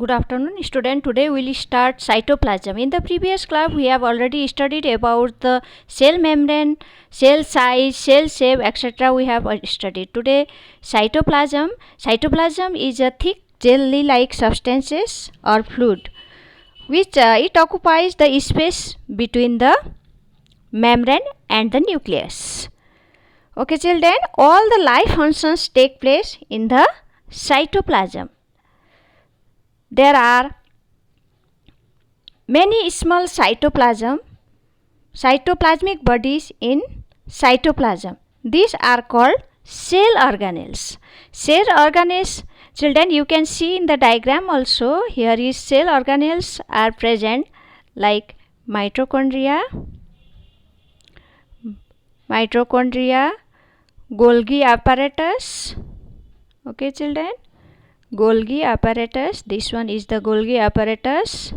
Good afternoon, student. Today we will start cytoplasm. In the previous class, we have already studied about the cell membrane, cell size, cell shape, etc. We have studied. Today, cytoplasm. Cytoplasm is a thick jelly-like substances or fluid, which it occupies the space between the membrane and the nucleus. Okay, children. All the life functions take place in the cytoplasm. There are many small cytoplasmic bodies in cytoplasm. These are called cell organelles. Cell organelles, children, you can see in the diagram also. Here is cell organelles are present like mitochondria, Golgi apparatus. Okay, children. Golgi apparatus, this one is the Golgi apparatus,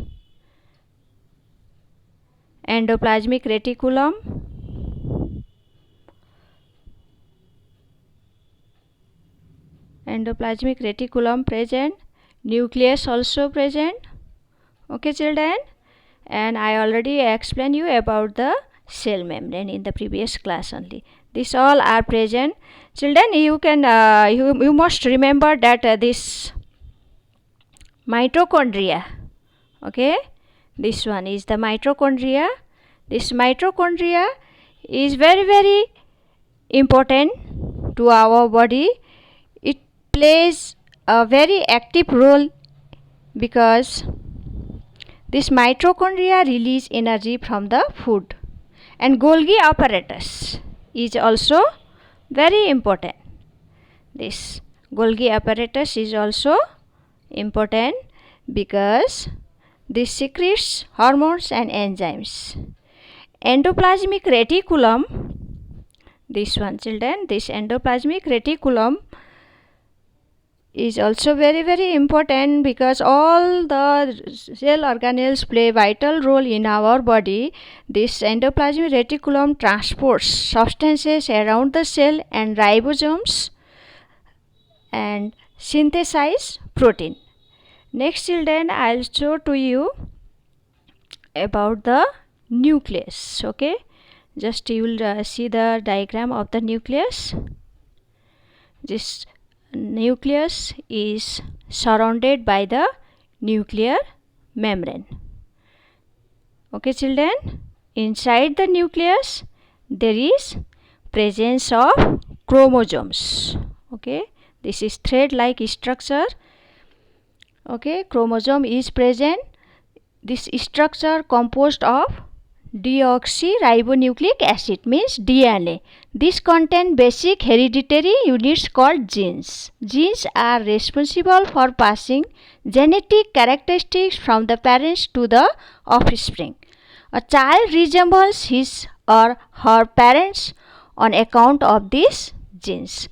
endoplasmic reticulum present, nucleus also present. Okay, children, and I already explained you about the cell membrane in the previous class only. These all are present. Children, you can you must remember that this mitochondria, okay, this one is the mitochondria. This mitochondria is very important to our body. It plays a very active role because this mitochondria release energy from the food, and Golgi apparatus is also very important. This Golgi apparatus is also important because this secretes hormones and enzymes. Endoplasmic reticulum, this one, children, this endoplasmic reticulum is also very important because all the cell organelles play vital role in our body. This endoplasmic reticulum transports substances around the cell and ribosomes and synthesize protein. Next, children, I will show to you about the nucleus. Okay, just you will see the diagram of the nucleus. This nucleus is surrounded by the nuclear membrane. Okay, children, inside the nucleus there is presence of chromosomes. Okay, this is thread-like structure. Okay, chromosome is present. This structure composed of deoxyribonucleic acid means DNA. This contains basic hereditary units called genes. Genes are responsible for passing genetic characteristics from the parents to the offspring. A child resembles his or her parents on account of these genes.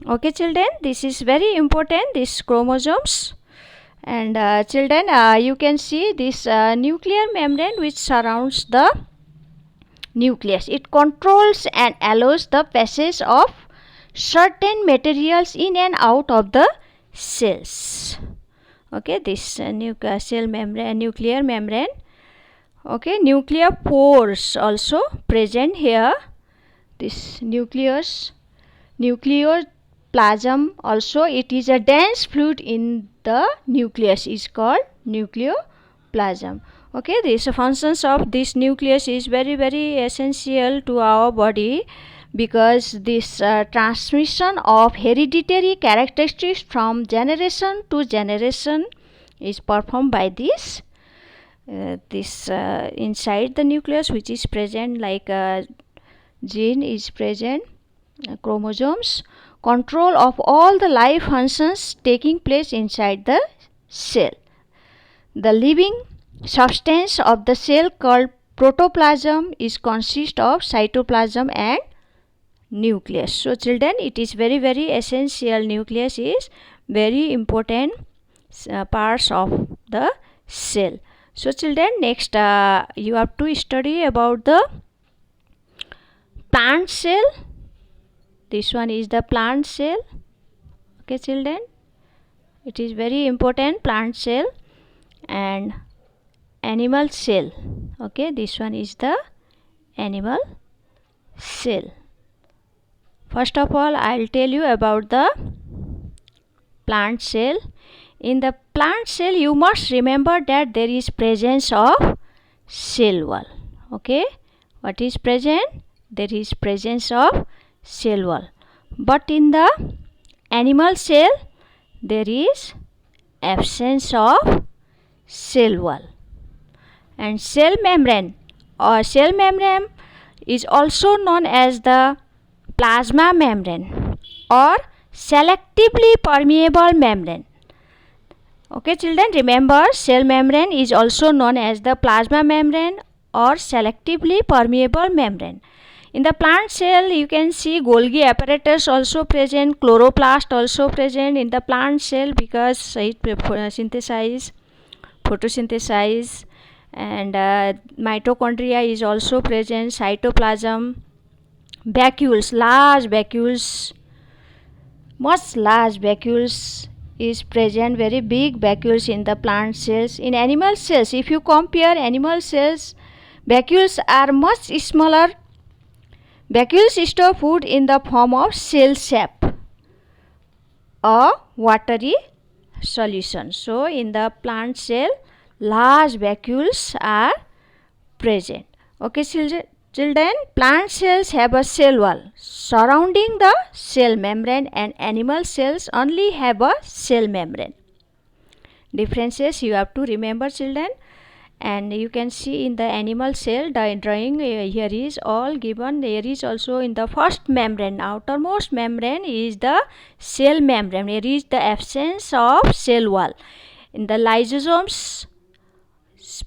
Okay, children, this is very important, these chromosomes. And children, you can see this nuclear membrane which surrounds the nucleus. It controls and allows the passage of certain materials in and out of the cells. Okay, this nuclear membrane. Okay, nuclear pores also present here. This nucleoplasm also, it is a dense fluid in the nucleus, is called nucleoplasm. Okay, these functions of this nucleus is very essential to our body because this transmission of hereditary characteristics from generation to generation is performed by this inside the nucleus, which is present like gene is present, chromosomes, control of all the life functions taking place inside the cell. The living substance of the cell called protoplasm is consist of cytoplasm and nucleus. So children, it is very essential. Nucleus is very important parts of the cell. So children, next you have to study about the plant cell. This one is the plant cell. Okay, children, it is very important, plant cell. and animal cell. Okay, this one is the animal cell. First of all, I'll tell you about the plant cell. In the plant cell, you must remember that there is presence of cell wall. Okay, what is present? There is presence of cell wall. But in the animal cell, there is absence of cell wall. And cell membrane is also known as the plasma membrane or selectively permeable membrane. Okay children, remember cell membrane is also known as the plasma membrane or selectively permeable membrane. In the plant cell, you can see Golgi apparatus also present, chloroplast also present in the plant cell because it photosynthesize, and mitochondria is also present, cytoplasm, vacuoles, large vacuoles, much large vacuoles is present, very big vacuoles in the plant cells. In animal cells, if you compare animal cells, vacuoles are much smaller. Vacuoles store food in the form of cell sap, a watery solution. So in the plant cell, large vacuoles are present. Okay children, plant cells have a cell wall surrounding the cell membrane, and animal cells only have a cell membrane. Differences you have to remember children. And you can see in the animal cell drawing here is all given. There is also in the first membrane, outermost membrane is the cell membrane. There is the absence of cell wall. In the lysosomes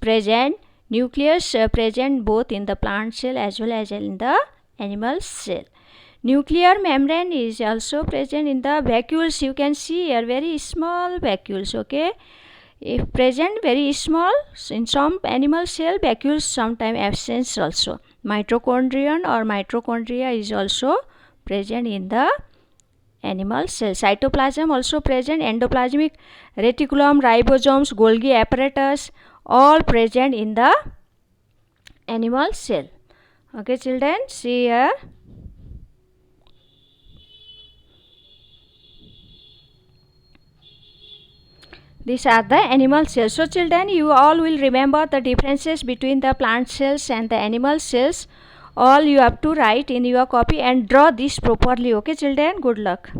present, nucleus present both in the plant cell as well as in the animal cell. Nuclear membrane is also present in the vacuoles. You can see here very small vacuoles. Okay, if present very small in some animal cell, vacuoles sometimes absence also. Mitochondria is also present in the animal cell. Cytoplasm also present, endoplasmic reticulum, ribosomes, Golgi apparatus, all present in the animal cell. Okay children, see here. These are the animal cells. So children, you all will remember the differences between the plant cells and the animal cells. All you have to write in your copy and draw this properly. Okay children, good luck.